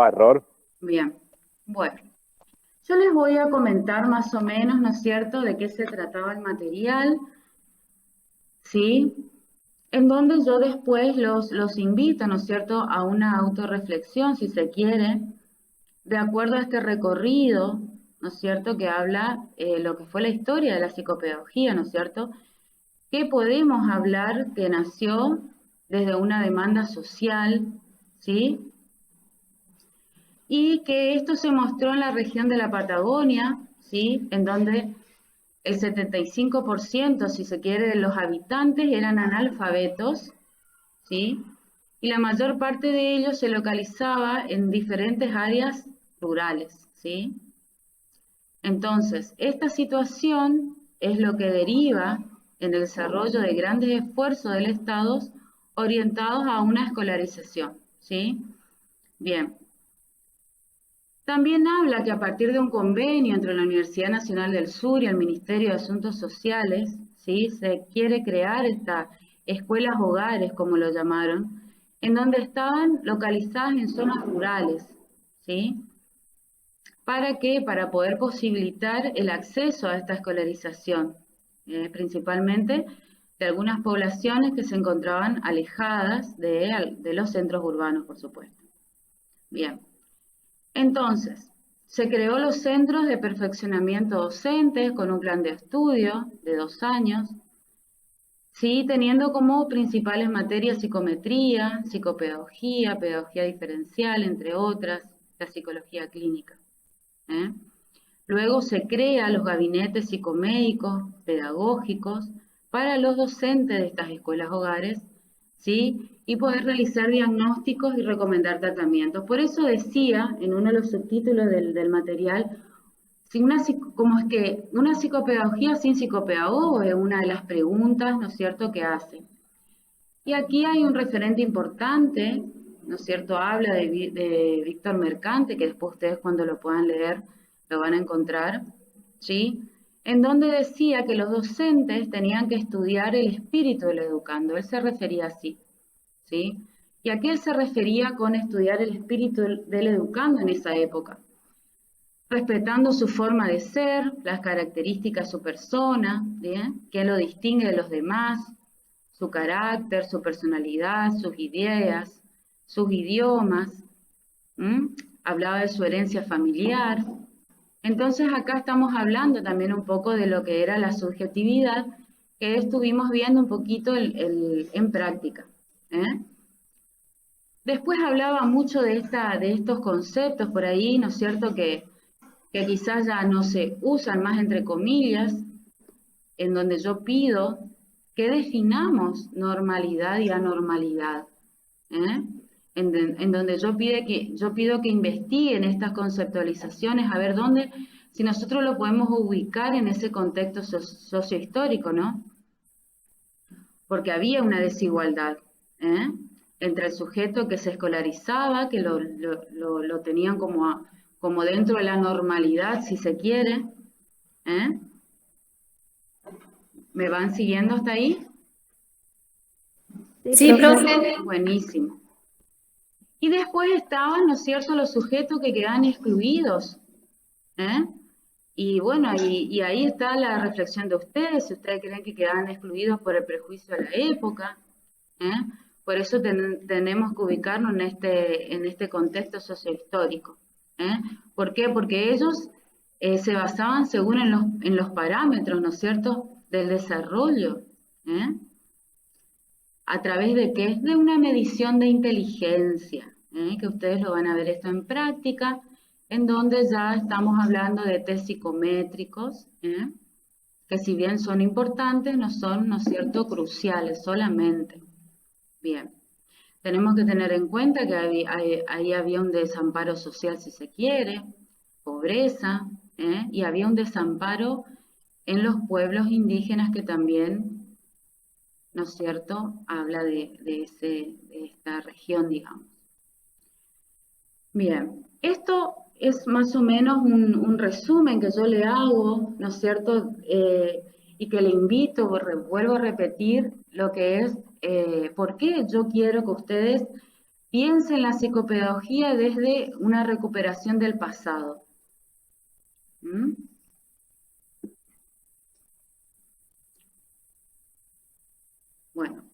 error. Bien, bueno, yo les voy a comentar más o menos, ¿no es cierto?, de qué se trataba el material, ¿sí? En donde yo después los invito, ¿no es cierto?, a una autorreflexión, si se quiere, de acuerdo a este recorrido, ¿no es cierto?, que habla lo que fue la historia de la psicopedagogía, ¿no es cierto?, que podemos hablar que nació desde una demanda social, ¿sí? Y que esto se mostró en la región de la Patagonia, ¿sí? En donde el 75%, si se quiere, de los habitantes eran analfabetos, ¿sí? Y la mayor parte de ellos se localizaba en diferentes áreas rurales, ¿sí? Entonces, esta situación es lo que deriva en el desarrollo de grandes esfuerzos del Estado orientados a una escolarización, ¿sí? Bien. También habla que a partir de un convenio entre la Universidad Nacional del Sur y el Ministerio de Asuntos Sociales, ¿sí?, se quiere crear estas escuelas hogares, como lo llamaron, en donde estaban localizadas en zonas rurales, ¿sí? ¿Para qué? Para poder posibilitar el acceso a esta escolarización, principalmente de algunas poblaciones que se encontraban alejadas de los centros urbanos, por supuesto. Bien. Entonces, se creó los centros de perfeccionamiento docente con un plan de estudio de 2 años, ¿sí?, teniendo como principales materias psicometría, psicopedagogía, pedagogía diferencial, entre otras, la psicología clínica. ¿eh? Luego se crean los gabinetes psicomédicos, pedagógicos, para los docentes de estas escuelas hogares, ¿sí?, y poder realizar diagnósticos y recomendar tratamientos. Por eso decía en uno de los subtítulos del material, si como es que una psicopedagogía sin psicopedagogo es una de las preguntas, ¿no es cierto?, que hace. Y aquí hay un referente importante, ¿no es cierto?, habla de Víctor Mercante, que después ustedes cuando lo puedan leer lo van a encontrar, ¿sí?, en donde decía que los docentes tenían que estudiar el espíritu del educando. Él se refería así, ¿sí? ¿Y a qué él se refería con estudiar el espíritu del educando en esa época? Respetando su forma de ser, las características de su persona, ¿bien?, qué lo distingue de los demás, su carácter, su personalidad, sus ideas, sus idiomas. ¿m? Hablaba de su herencia familiar. Entonces acá estamos hablando también un poco de lo que era la subjetividad, que estuvimos viendo un poquito en práctica. ¿eh? Después hablaba mucho de estos conceptos por ahí, ¿no es cierto?, que quizás ya no se usan más entre comillas, en donde yo pido que definamos normalidad y anormalidad, ¿eh? En donde yo pido que investiguen estas conceptualizaciones, a ver dónde, si nosotros lo podemos ubicar en ese contexto sociohistórico, ¿no? Porque había una desigualdad, ¿eh?, entre el sujeto que se escolarizaba, que lo tenían como dentro de la normalidad, si se quiere, ¿eh? ¿Me van siguiendo hasta ahí? Sí, Sí, profe. profe. Buenísimo. Y después estaban, ¿no es cierto?, los sujetos que quedan excluidos, ¿eh? Y bueno, y ahí está la reflexión de ustedes, si ustedes creen que quedan excluidos por el prejuicio de la época, ¿eh? Por eso tenemos que ubicarnos en este contexto sociohistórico, ¿eh? ¿Por qué? Porque ellos se basaban según en los parámetros, ¿no es cierto?, del desarrollo, ¿eh? ¿A través de qué? De una medición de inteligencia, que ustedes lo van a ver esto en práctica, en donde ya estamos hablando de test psicométricos, que si bien son importantes, no son, ¿no es cierto?, cruciales solamente. Bien, tenemos que tener en cuenta que ahí había un desamparo social, si se quiere, pobreza, y había un desamparo en los pueblos indígenas que también, ¿no es cierto?, habla de esta región, digamos. Bien, esto es más o menos un resumen que yo le hago, ¿no es cierto?, y que le invito, vuelvo a repetir, lo que es, por qué yo quiero que ustedes piensa en la psicopedagogía desde una recuperación del pasado. ¿Mm? Bueno.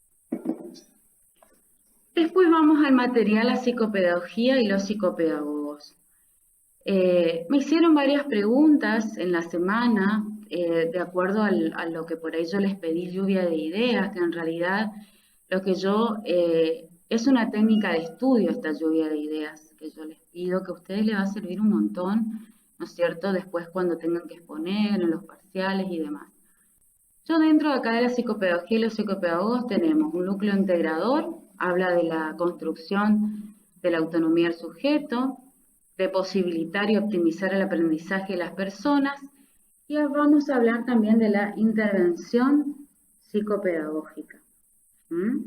Después vamos al material, la psicopedagogía y los psicopedagogos. Me hicieron varias preguntas en la semana, de acuerdo a lo que por ahí yo les pedí lluvia de ideas, que en realidad lo que yo, es una técnica de estudio esta lluvia de ideas, que yo les pido que a ustedes les va a servir un montón, ¿no es cierto?, después cuando tengan que exponer en los parciales y demás. Yo dentro de acá de la psicopedagogía y los psicopedagogos tenemos un núcleo integrador, habla de la construcción de la autonomía del sujeto, de posibilitar y optimizar el aprendizaje de las personas, y vamos a hablar también de la intervención psicopedagógica. ¿Mm?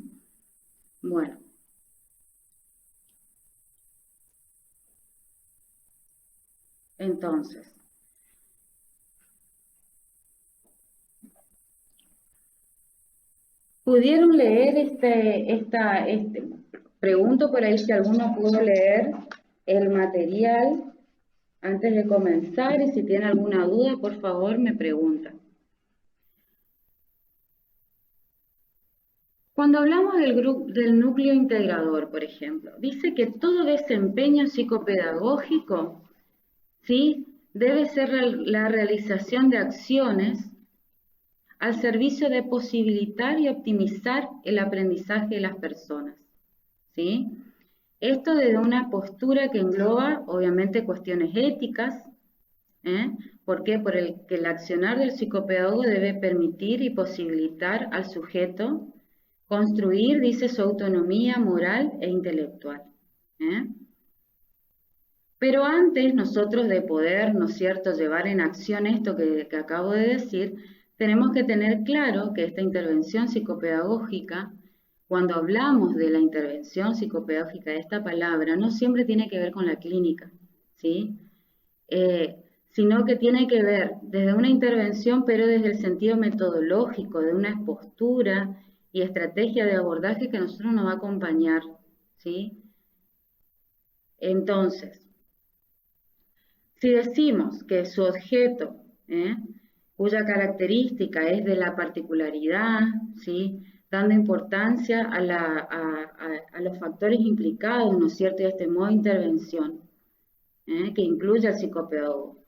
Bueno. Entonces, ¿pudieron leer pregunto por ahí si alguno pudo leer el material antes de comenzar, y si tiene alguna duda, por favor, me pregunta. Cuando hablamos del núcleo integrador, por ejemplo, dice que todo desempeño psicopedagógico, ¿sí?, debe ser la realización de acciones al servicio de posibilitar y optimizar el aprendizaje de las personas, ¿sí? Esto desde una postura que engloba, obviamente, cuestiones éticas. ¿Por qué? Por el que el accionar del psicopedagogo debe permitir y posibilitar al sujeto construir, dice, su autonomía moral e intelectual. ¿eh? Pero antes nosotros de poder, ¿no es cierto?, llevar en acción esto que acabo de decir, tenemos que tener claro que esta intervención psicopedagógica, cuando hablamos de la intervención psicopedagógica, de esta palabra, no siempre tiene que ver con la clínica, ¿sí? Sino que tiene que ver desde una intervención, pero desde el sentido metodológico, de una postura y estrategia de abordaje que a nosotros nos va a acompañar, ¿sí? Entonces, si decimos que su objeto, cuya característica es de la particularidad, ¿sí?, dando importancia a los factores implicados, ¿no es cierto?, y a este modo de intervención, que incluye al psicopedagogo,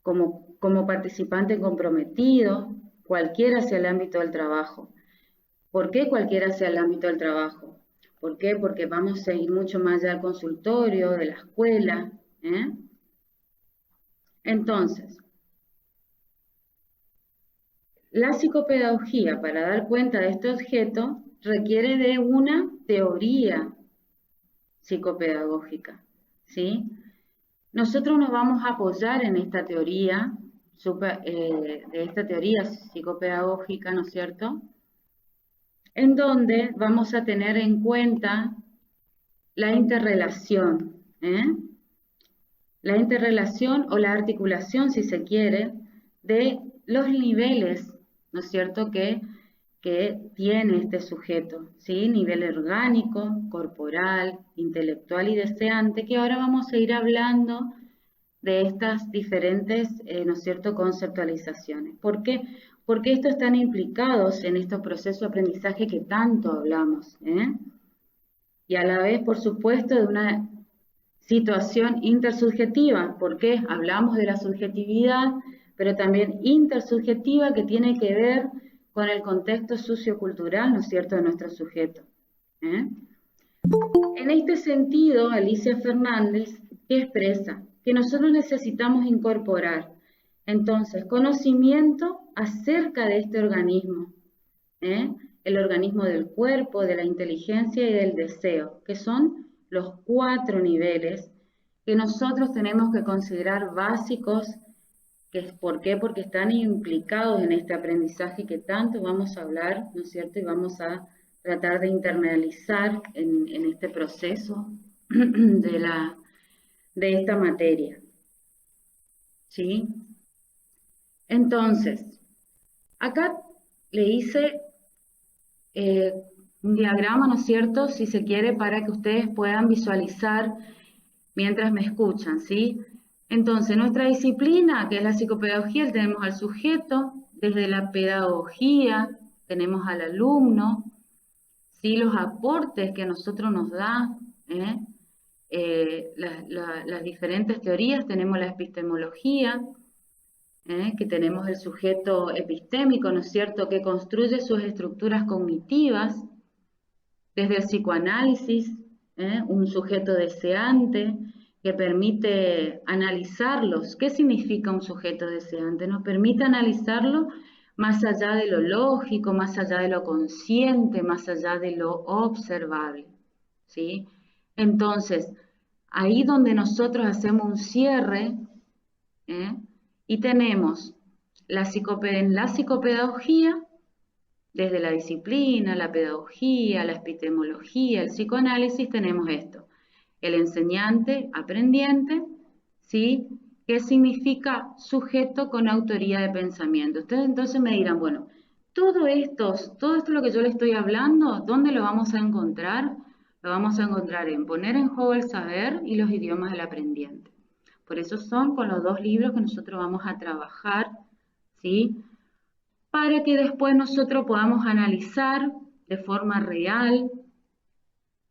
como participante comprometido, cualquiera sea el ámbito del trabajo. ¿Por qué cualquiera sea el ámbito del trabajo? ¿Por qué? Porque vamos a ir mucho más allá del consultorio, de la escuela. Entonces, la psicopedagogía, para dar cuenta de este objeto, requiere de una teoría psicopedagógica, ¿sí? Nosotros nos vamos a apoyar en esta teoría, de esta teoría psicopedagógica, ¿no es cierto?, en donde vamos a tener en cuenta la interrelación, la interrelación o la articulación, si se quiere, de los niveles, ¿no es cierto?, que tiene este sujeto, ¿sí? Nivel orgánico, corporal, intelectual y deseante, que ahora vamos a ir hablando de estas diferentes, ¿no es cierto?, conceptualizaciones. ¿Por qué? Porque estos están implicados en estos procesos de aprendizaje que tanto hablamos, y a la vez, por supuesto, de una situación intersubjetiva. ¿Por qué? Hablamos de la subjetividad, pero también intersubjetiva, que tiene que ver con el contexto sociocultural, ¿no es cierto?, de nuestro sujeto. En este sentido, Alicia Fernández, ¿qué expresa? Que nosotros necesitamos incorporar, entonces, conocimiento acerca de este organismo, el organismo del cuerpo, de la inteligencia y del deseo, que son los 4 niveles que nosotros tenemos que considerar básicos. ¿Por qué? Porque están implicados en este aprendizaje que tanto vamos a hablar, ¿no es cierto?, y vamos a tratar de internalizar en este proceso de esta materia, ¿sí? Entonces, acá le hice un diagrama, ¿no es cierto?, si se quiere, para que ustedes puedan visualizar mientras me escuchan, ¿sí? Entonces, nuestra disciplina, que es la psicopedagogía, tenemos al sujeto, desde la pedagogía tenemos al alumno, ¿sí? Los aportes que a nosotros nos da, las diferentes teorías, tenemos la epistemología, que tenemos el sujeto epistémico, ¿no es cierto?, que construye sus estructuras cognitivas, desde el psicoanálisis, un sujeto deseante que permite analizarlos. ¿Qué significa un sujeto deseante? Nos permite analizarlo más allá de lo lógico, más allá de lo consciente, más allá de lo observable, ¿sí? Entonces, ahí donde nosotros hacemos un cierre, y tenemos en la psicopedagogía, desde la disciplina, la pedagogía, la epistemología, el psicoanálisis, tenemos esto. El enseñante, aprendiente, ¿sí? ¿Qué significa sujeto con autoría de pensamiento? Ustedes entonces me dirán, bueno, todo esto lo que yo le estoy hablando, ¿dónde lo vamos a encontrar? Lo vamos a encontrar en Poner en juego el saber y los idiomas del aprendiente. Por eso son con los dos libros que nosotros vamos a trabajar, ¿sí?, para que después nosotros podamos analizar de forma real,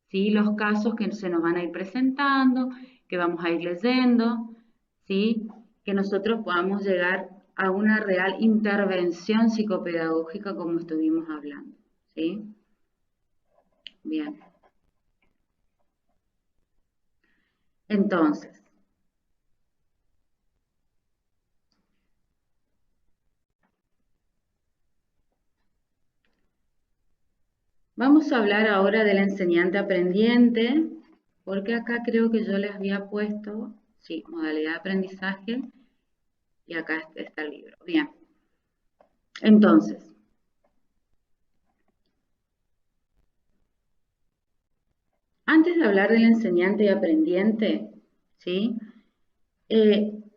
¿sí?, los casos que se nos van a ir presentando, que vamos a ir leyendo, ¿sí?, que nosotros podamos llegar a una real intervención psicopedagógica como estuvimos hablando, ¿sí? Bien. Entonces, vamos a hablar ahora del enseñante aprendiente, porque acá creo que yo les había puesto, sí, modalidad de aprendizaje, y acá está el libro. Bien. Entonces, antes de hablar del enseñante y aprendiente, ¿sí?,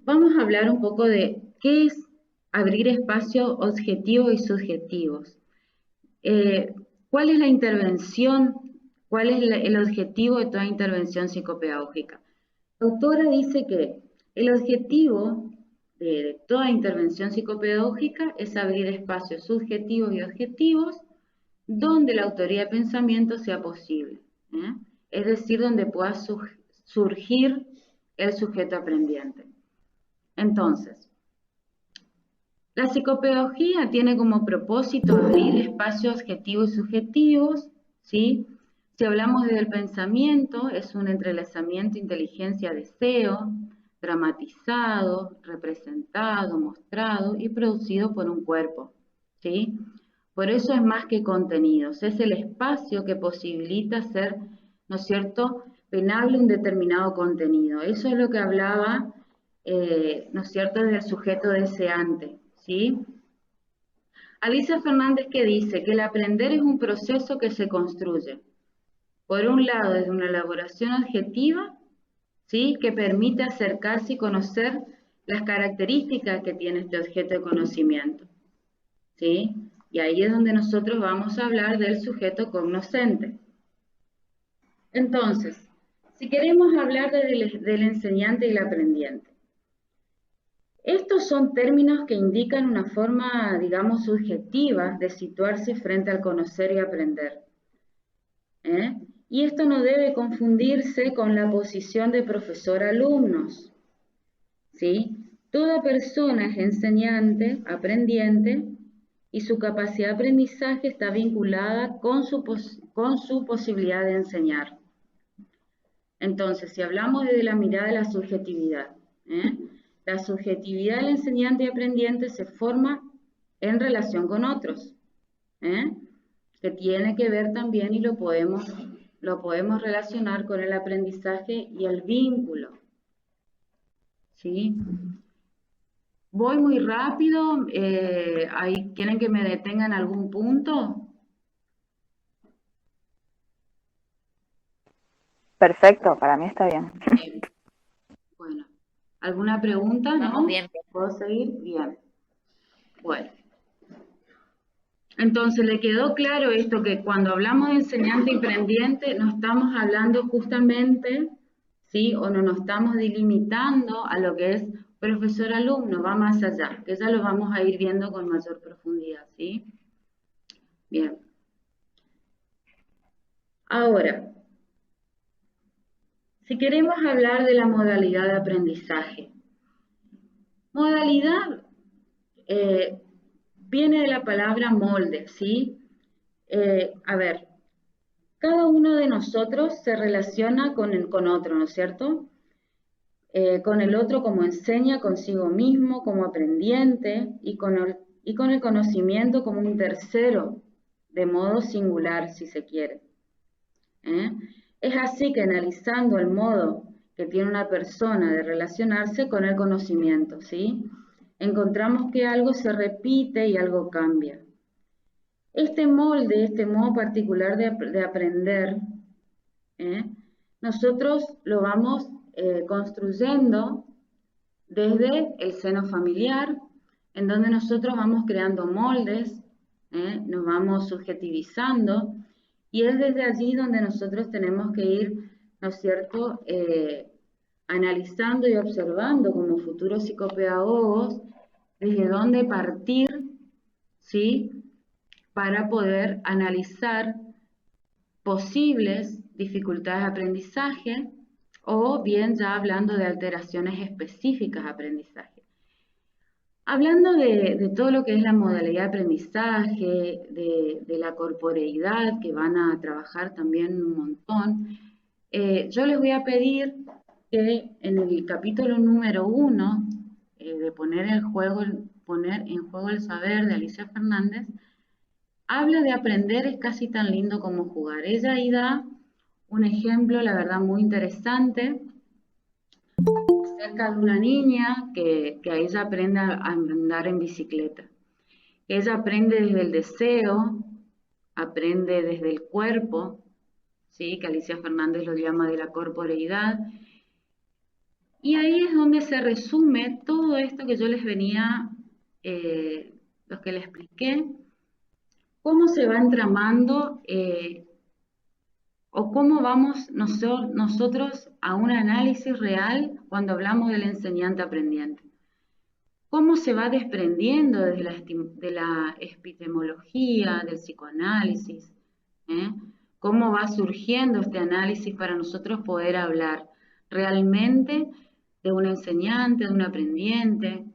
vamos a hablar un poco de qué es abrir espacios objetivos y subjetivos. ¿Cuál es la intervención? ¿Cuál es el objetivo de toda intervención psicopedagógica? La autora dice que el objetivo de toda intervención psicopedagógica es abrir espacios subjetivos y objetivos donde la autoría de pensamiento sea posible, es decir, donde pueda surgir el sujeto aprendiente. Entonces, la psicopedagogía tiene como propósito abrir espacios objetivos y subjetivos, ¿sí? Si hablamos del pensamiento, es un entrelazamiento inteligencia-deseo, dramatizado, representado, mostrado y producido por un cuerpo, ¿sí? Por eso es más que contenidos, es el espacio que posibilita ser, ¿no es cierto?, penable un determinado contenido. Eso es lo que hablaba, ¿no es cierto?, del sujeto deseante, ¿sí? Alicia Fernández, que dice que el aprender es un proceso que se construye, por un lado, desde una elaboración objetiva, ¿sí?, que permite acercarse y conocer las características que tiene este objeto de conocimiento, ¿sí? Y ahí es donde nosotros vamos a hablar del sujeto cognoscente. Entonces, si queremos hablar del enseñante y el aprendiente, estos son términos que indican una forma, digamos, subjetiva de situarse frente al conocer y aprender. Y esto no debe confundirse con la posición de profesor-alumnos, ¿sí? Toda persona es enseñante, aprendiente, y su capacidad de aprendizaje está vinculada con su posibilidad de enseñar. Entonces, si hablamos desde la mirada de la subjetividad, la subjetividad del enseñante y aprendiente se forma en relación con otros, que tiene que ver también y lo podemos relacionar con el aprendizaje y el vínculo, ¿sí? Voy muy rápido, ¿quieren que me detenga en algún punto? Perfecto, para mí está bien. Bien. Bueno, ¿alguna pregunta? Vamos ¿No? bien. ¿Puedo seguir? Bien. Bueno. Entonces, ¿le quedó claro esto que cuando hablamos de enseñante y aprendiente no estamos hablando justamente, ¿sí? O no nos estamos delimitando a lo que es profesor-alumno, va más allá, que ya lo vamos a ir viendo con mayor profundidad, ¿sí? Bien. Ahora, si queremos hablar de la modalidad de aprendizaje, modalidad eh, viene de la palabra molde, ¿sí? A ver, cada uno de nosotros se relaciona con otro, ¿no es cierto? Con el otro como enseña consigo mismo, como aprendiente, y con el conocimiento como un tercero, de modo singular, si se quiere. ¿Eh? Es así que analizando el modo que tiene una persona de relacionarse con el conocimiento, ¿sí? Encontramos que algo se repite y algo cambia. Este molde, este modo particular de aprender, ¿eh? Nosotros lo vamos construyendo desde el seno familiar, en donde nosotros vamos creando moldes, nos vamos subjetivizando, y es desde allí donde nosotros tenemos que ir, ¿no es cierto?, analizando y observando como futuros psicopedagogos, desde dónde partir, ¿sí?, para poder analizar posibles dificultades de aprendizaje o bien ya hablando de alteraciones específicas de aprendizaje. Hablando de todo lo que es la modalidad de aprendizaje, de la corporeidad, que van a trabajar también un montón, yo les voy a pedir que en el capítulo número 1 de poner en juego el saber de Alicia Fernández, habla de aprender es casi tan lindo como jugar. Ella ahí da un ejemplo, la verdad, muy interesante, acerca de una niña que a ella aprende a andar en bicicleta. Ella aprende desde el deseo, aprende desde el cuerpo, ¿sí?, que Alicia Fernández lo llama de la corporeidad, y ahí es donde se resume todo esto que yo les venía, lo que les expliqué, cómo se va entramando o cómo vamos nosotros a un análisis real cuando hablamos del enseñante aprendiente. Cómo se va desprendiendo de la epistemología, del psicoanálisis, ¿eh? Cómo va surgiendo este análisis para nosotros poder hablar realmente de un enseñante, de un aprendiente.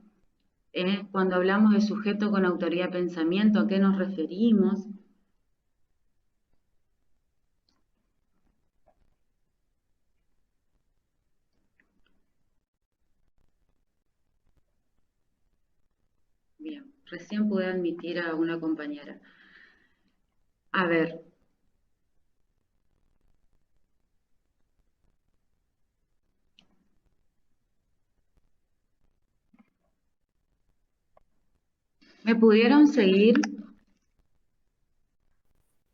Cuando hablamos de sujeto con autoridad de pensamiento, ¿a qué nos referimos? Bien, recién pude admitir a una compañera. A ver. ¿Me pudieron seguir?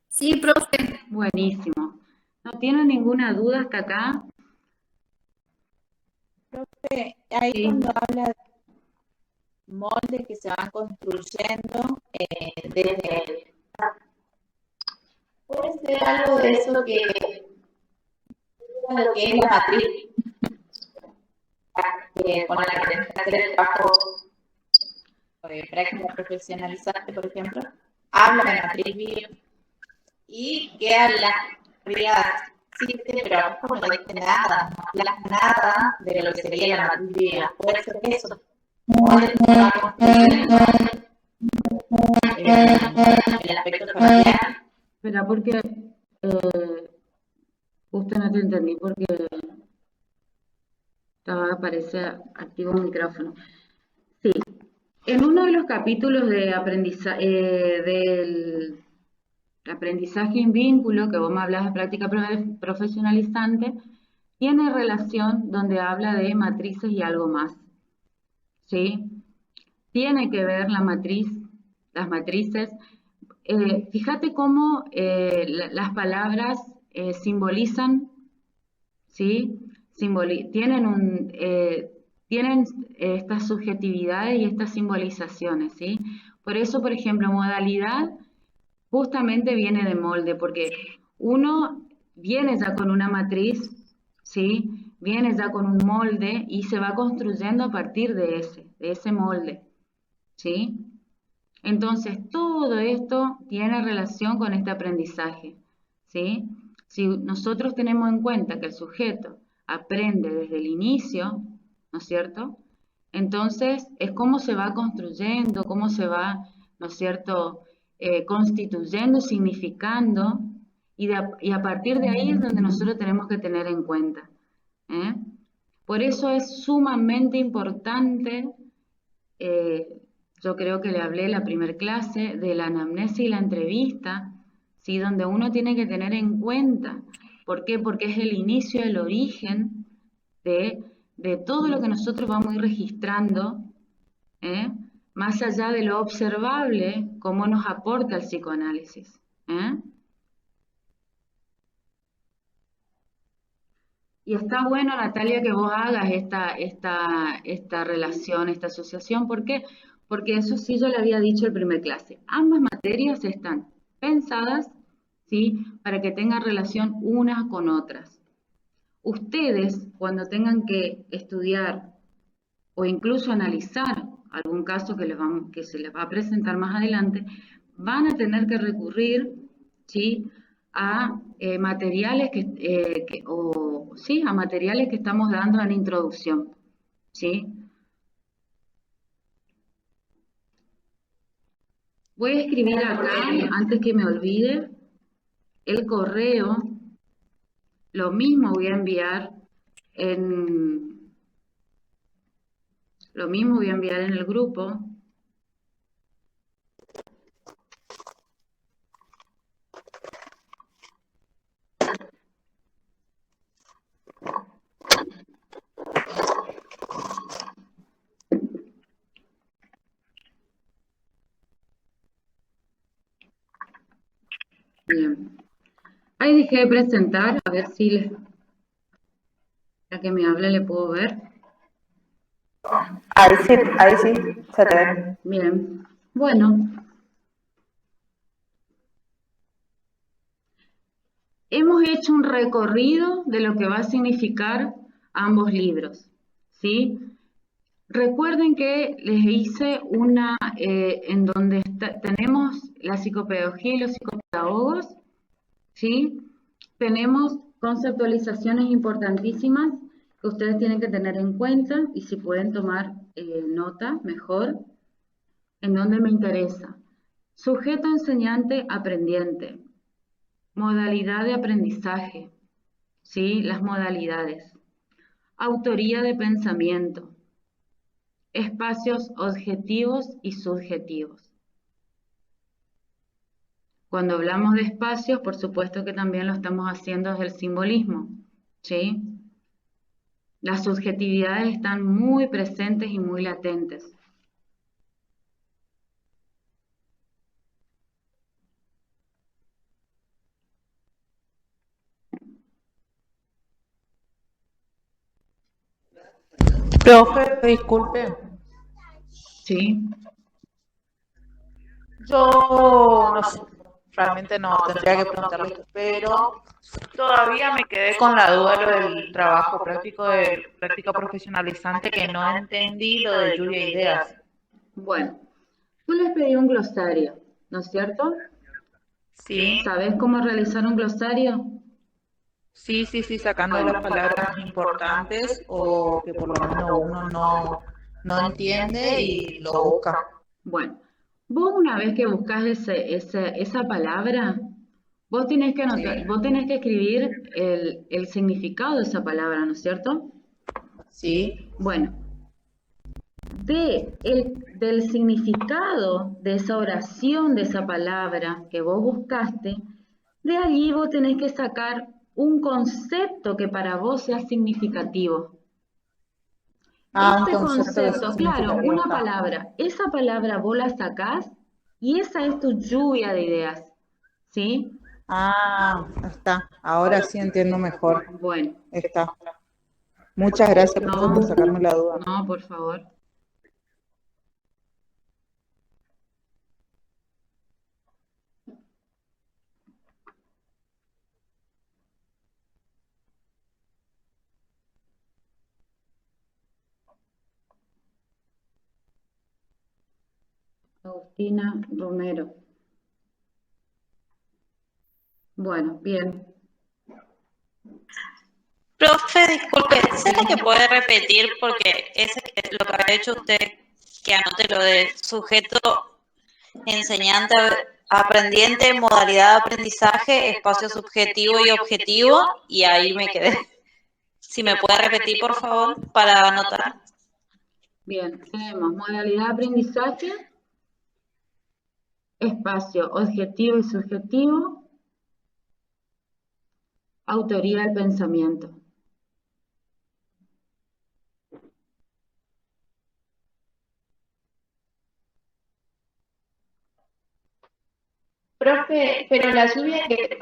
Sí, profe. Buenísimo. ¿No tienen ninguna duda hasta acá? Profe, ahí Sí. cuando habla de moldes que se van construyendo desde... Puede ser algo de eso que lo que es la matriz con la que tenés que hacer el trabajo práctica profesionalizante, por ejemplo, habla de matriz bio y queda la realidad existe, pero no dice nada, no habla nada de lo que sería la matriz bio. Puede ser eso. El aspecto familiar. Espera, porque justo no te entendí porque aparece activo el micrófono. Sí, en uno de los capítulos de del aprendizaje en vínculo, que vos me hablas de práctica profesionalizante, tiene relación donde habla de matrices y algo más. ¿Sí? Tiene que ver las matrices. Fíjate cómo las palabras simbolizan, ¿sí? Tienen estas subjetividades y estas simbolizaciones, ¿sí? Por eso, por ejemplo, modalidad justamente viene de molde, porque uno viene ya con una matriz, ¿sí? Viene ya con un molde y se va construyendo a partir de ese molde, ¿sí? Entonces, todo esto tiene relación con este aprendizaje, ¿sí? Si nosotros tenemos en cuenta que el sujeto aprende desde el inicio, ¿no es cierto? Entonces, es cómo se va construyendo, cómo se va, ¿no es cierto?, constituyendo, significando, y a partir de ahí es donde nosotros tenemos que tener en cuenta, ¿eh? Por eso es sumamente importante, eh, yo creo que le hablé en la primer clase de la anamnesis y la entrevista, ¿sí? Donde uno tiene que tener en cuenta. ¿Por qué? Porque es el inicio, el origen de, de todo lo que nosotros vamos a ir registrando, ¿eh? Más allá de lo observable, cómo nos aporta el psicoanálisis, ¿eh? Y está bueno, Natalia, que vos hagas esta relación, esta asociación. ¿Por qué? Porque eso sí yo le había dicho en primer clase. Ambas materias están pensadas, ¿sí?, para que tengan relación unas con otras. Ustedes, cuando tengan que estudiar o incluso analizar algún caso que se les va a presentar más adelante, van a tener que recurrir, ¿sí?, a materiales sí, a materiales que estamos dando en introducción, ¿sí? Voy a escribir acá, antes que me olvide, el correo. Lo mismo voy a enviar en, lo mismo voy a enviar en el grupo. Bien. Ahí dejé de presentar, a ver si la que me hable le puedo ver. Ahí sí, se te ve. Bien, bueno, hemos hecho un recorrido de lo que va a significar ambos libros, ¿sí? Recuerden que les hice una en donde tenemos la psicopedagogía y los psicopedagogos, ¿sí? Tenemos conceptualizaciones importantísimas que ustedes tienen que tener en cuenta y si pueden tomar nota, mejor. ¿En dónde me interesa? Sujeto enseñante aprendiente. Modalidad de aprendizaje. ¿Sí? Las modalidades. Autoría de pensamiento. Espacios objetivos y subjetivos. Cuando hablamos de espacios, por supuesto que también lo estamos haciendo desde el simbolismo, ¿sí? Las subjetividades están muy presentes y muy latentes. Profe, disculpe, ¿Sí? yo no sé, realmente no tendría que preguntarle esto, pero todavía me quedé con la duda de lo del trabajo práctico, de práctica profesionalizante, que no entendí lo de lluvia de ideas. Bueno, yo les pedí un glosario, ¿no es cierto? Sí, ¿Sabes cómo realizar un glosario? sí, sacando las palabras importantes o que por lo menos uno no entiende y lo busca. Bueno, vos una vez que buscas esa palabra, vos tenés que anotar, Sí, vos tenés que escribir el significado de esa palabra, ¿no es cierto? sí. Bueno, del significado de esa oración, de esa palabra que vos buscaste, de allí vos tenés que sacar un concepto que para vos sea significativo. Ah, un Ese concepto que concepto, sea claro, significativo una está. palabra, esa palabra vos la sacás y esa es tu lluvia de ideas, ¿sí? Ah, está. Ahora sí entiendo mejor. Bueno, Está. Muchas gracias, profe, por no, sacarme la duda. no, por favor. Agustina Romero. Bueno, bien. Profe, disculpe, ¿será que puede repetir? Porque es lo que había hecho usted, que anote lo de sujeto, enseñante, aprendiente, modalidad de aprendizaje, espacio subjetivo y objetivo, y ahí me quedé. Si me puede repetir, por favor, para anotar. Bien, tenemos modalidad de aprendizaje, espacio objetivo y subjetivo, autoría del pensamiento. Profe, pero la lluvia que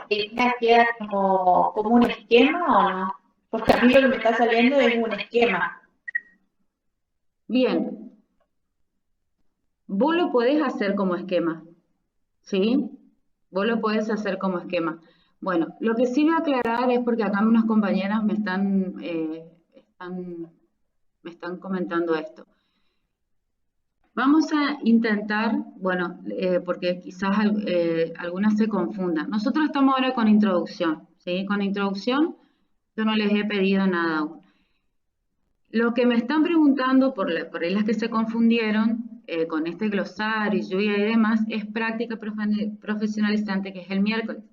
queda como un esquema o no? Porque a mí lo que me está saliendo es un esquema. Bien, vos lo podés hacer como esquema, ¿sí? Vos lo podés hacer como esquema. Bueno, lo que sí voy a aclarar es porque acá unas compañeras me están comentando esto. Vamos a intentar, bueno, porque quizás algunas se confundan. Nosotros estamos ahora con introducción, ¿sí? Con introducción yo no les he pedido nada aún. Lo que me están preguntando, por ahí las que se confundieron con este glosario, lluvia y demás, es práctica profesionalizante, que es el miércoles.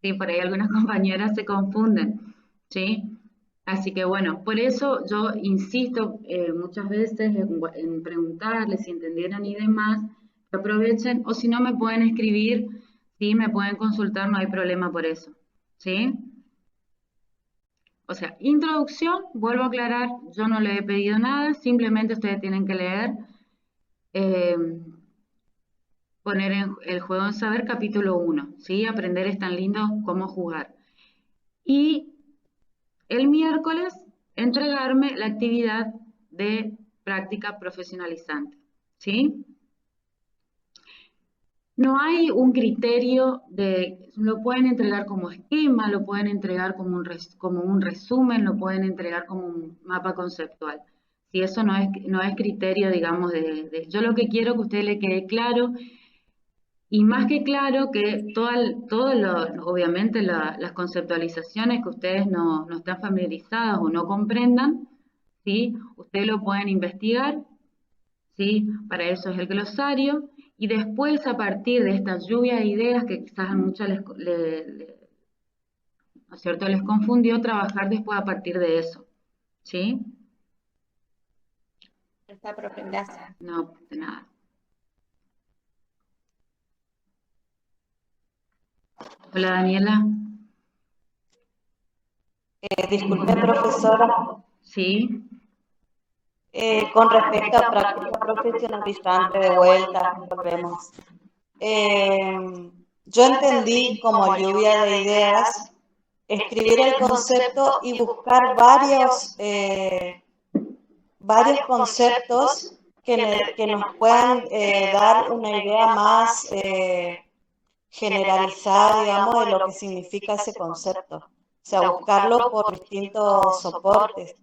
Sí, por ahí algunas compañeras se confunden, ¿sí? Así que bueno, por eso yo insisto muchas veces en preguntarles si entendieron y demás, que aprovechen, o si no me pueden escribir, sí, me pueden consultar, no hay problema por eso, ¿sí? O sea, introducción, vuelvo a aclarar, yo no le he pedido nada, simplemente ustedes tienen que leer, eh, poner en el juego en saber capítulo 1, ¿sí? Aprender es tan lindo como jugar. Y el miércoles entregarme la actividad de práctica profesionalizante, ¿sí? No hay un criterio lo pueden entregar como esquema, lo pueden entregar como un resumen, lo pueden entregar como un mapa conceptual. Si eso no es criterio, digamos, yo lo que quiero que a usted le quede claro, y más que claro, que obviamente las conceptualizaciones que ustedes no están familiarizadas o no comprendan, ¿sí? Ustedes lo pueden investigar, ¿sí? Para eso es el glosario. Y después, a partir de esta lluvia de ideas que quizás a muchos ¿no es cierto?, les confundió, trabajar después a partir de eso, ¿sí? Está, profe, gracias. No, de nada. Hola, Daniela. Disculpe, profesora, Sí, con respecto a práctica profesionalizante de vuelta, volvemos. Yo entendí como lluvia de ideas escribir el concepto y buscar varios conceptos que nos puedan dar una idea más generalizada, digamos, de lo que significa ese concepto. O sea, buscarlo por distintos soportes.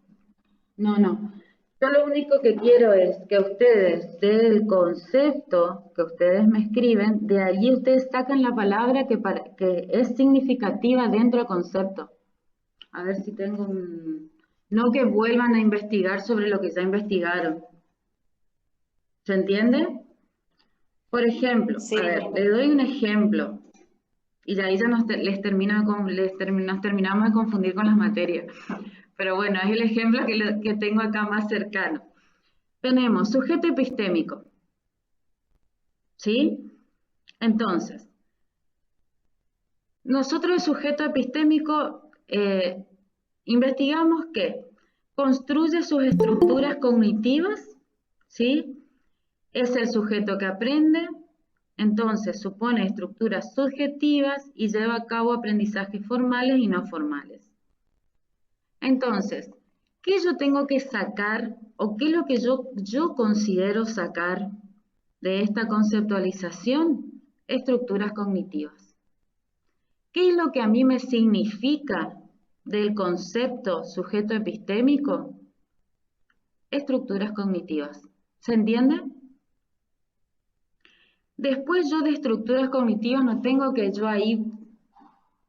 no. Yo lo único que quiero es que ustedes, del concepto que ustedes me escriben, de allí ustedes sacan la palabra que es significativa dentro del concepto. A ver si tengo un... No que vuelvan a investigar sobre lo que ya investigaron. ¿Se entiende? Por ejemplo, Sí. a ver, le doy un ejemplo. Y ahí ya nos terminamos de confundir con las materias. Pero bueno, es el ejemplo que tengo acá más cercano. Tenemos sujeto epistémico, ¿sí? Entonces, nosotros el sujeto epistémico investigamos que construye sus estructuras cognitivas, ¿sí? Es el sujeto que aprende, entonces supone estructuras subjetivas y lleva a cabo aprendizajes formales y no formales. Entonces, ¿qué yo tengo que sacar o qué es lo que yo considero sacar de esta conceptualización? Estructuras cognitivas. ¿Qué es lo que a mí me significa del concepto sujeto epistémico? Estructuras cognitivas. ¿Se entiende? Después yo de estructuras cognitivas no tengo que yo ahí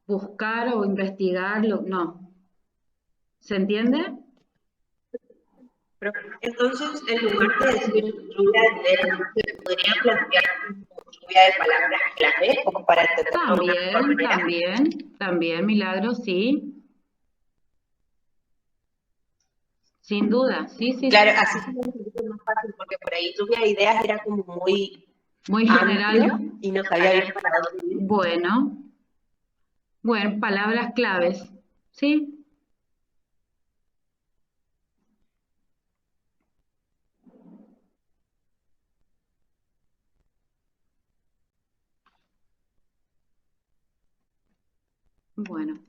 buscar o investigarlo, no. ¿Se entiende? Pero, entonces, en lugar de decir lluvia de ideas, se podría plantear como lluvia de palabras clave, como para entenderlo de una mejor manera. También, Milagro, sí. Sin duda, sí, sí, Claro, sí. así se me hace un poquito más fácil, porque por ahí lluvia de ideas era como muy Muy general. amplio y no sabía bien para dónde ir. Bueno, palabras claves, ¿sí? Bueno.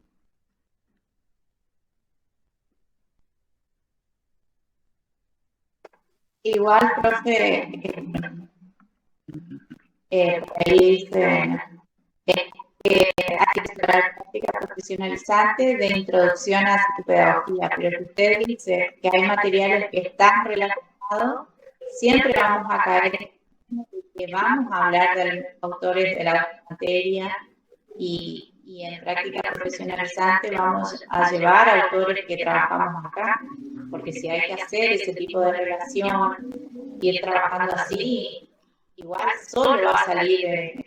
Igual, profe, por ahí dice que hay que explorar práctica profesionalizante de introducción a psicopedagogía, pero si usted dice que hay materiales que están relacionados, siempre vamos a caer en que vamos a hablar de los autores de la materia y en práctica profesionalizante vamos a llevar autores que trabajamos acá, porque si hay que hacer ese tipo de relación y ir trabajando así, igual solo va a salir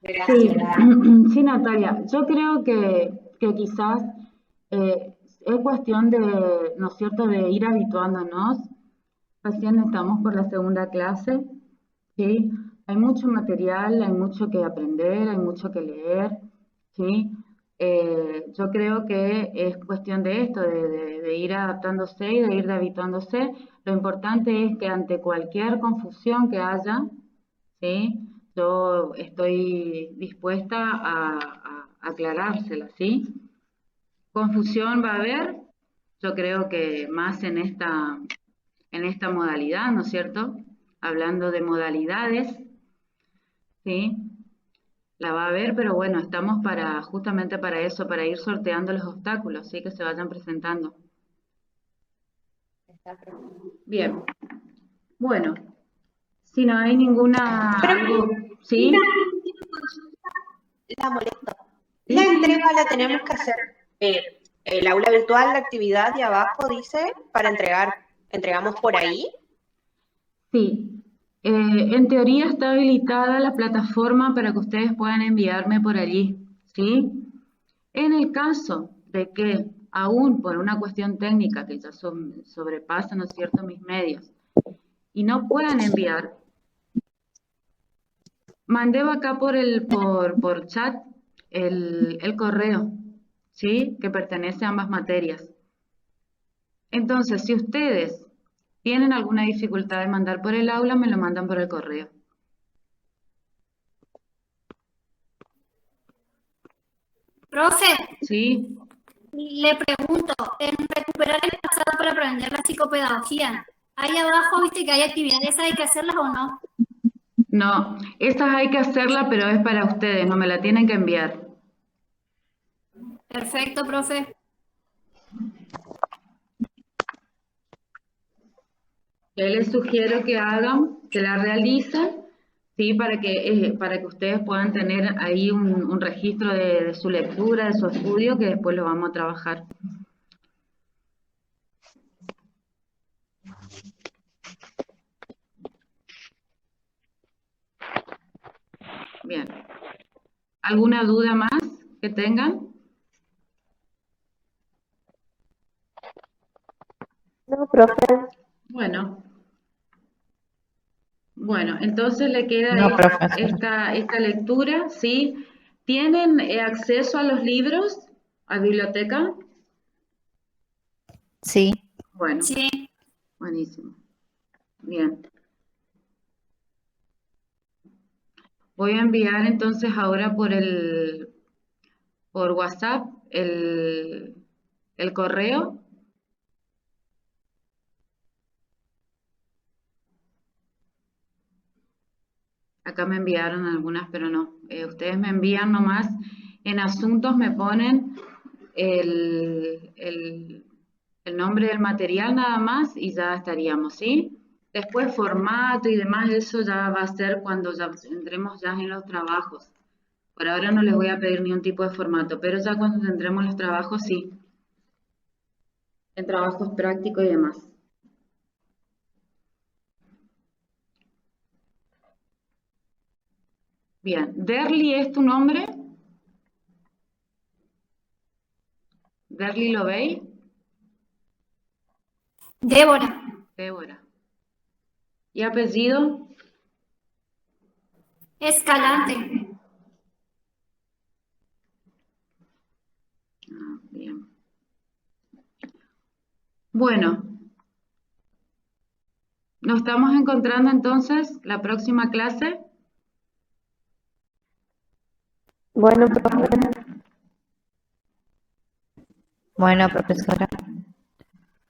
relacional. Sí, Natalia, yo creo que quizás es cuestión de, ¿no es cierto?, de ir habituándonos. Recién estamos por la segunda clase, ¿sí? Hay mucho material, hay mucho que aprender, hay mucho que leer, ¿sí? Yo creo que es cuestión de esto, de ir adaptándose y de ir habituándose. Lo importante es que ante cualquier confusión que haya, ¿sí? Yo estoy dispuesta a aclarársela, ¿sí? Confusión va a haber, yo creo que más en esta modalidad, ¿no es cierto? Hablando de modalidades, ¿sí? La va a haber, pero bueno, estamos justamente para eso, para ir sorteando los obstáculos, ¿sí? Que se vayan presentando. Bien. Bueno, si no hay ¿sí? La molesto. La entrega la tenemos que hacer el aula virtual, la actividad de abajo dice para entregar. ¿Entregamos por ahí? Sí. En teoría está habilitada la plataforma para que ustedes puedan enviarme por allí, ¿sí? En el caso de que, aún por una cuestión técnica que ya sobrepasa, ¿no es cierto?, mis medios, y no puedan enviar, mandé acá por chat el correo, ¿sí? Que pertenece a ambas materias. Entonces, si ustedes tienen alguna dificultad de mandar por el aula, me lo mandan por el correo. Profe, ¿Sí? le pregunto, en recuperar el pasado para aprender la psicopedagogía, ahí abajo, viste que hay actividades, ¿hay que hacerlas o no? No, esas hay que hacerlas, pero es para ustedes, no me la tienen que enviar. Perfecto, profe. Yo les sugiero que que la realicen, ¿sí? Para que ustedes puedan tener ahí un registro de su lectura, de su estudio, que después lo vamos a trabajar. Bien. ¿Alguna duda más que tengan? No, profe. Bueno, entonces le queda No, profe. esta lectura, ¿sí? ¿Tienen acceso a los libros, a biblioteca? Sí. Bueno, Sí. buenísimo. Bien. Voy a enviar entonces ahora por WhatsApp el correo. Acá me enviaron algunas, pero no. Ustedes me envían nomás. En asuntos me ponen el nombre del material nada más y ya estaríamos, ¿sí? Después formato y demás, eso ya va a ser cuando ya entremos ya en los trabajos. Por ahora no les voy a pedir ni un tipo de formato, pero ya cuando tendremos los trabajos, sí. En trabajos prácticos y demás. Bien, Derly es tu nombre. Derly, ¿lo veis? Débora. Débora. ¿Y apellido? Escalante. Ah, bien. Bueno, nos estamos encontrando entonces la próxima clase. Bueno, profe. Bueno, profesora.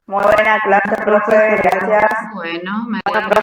Muy buena clase, profe, gracias. Bueno, me alegro.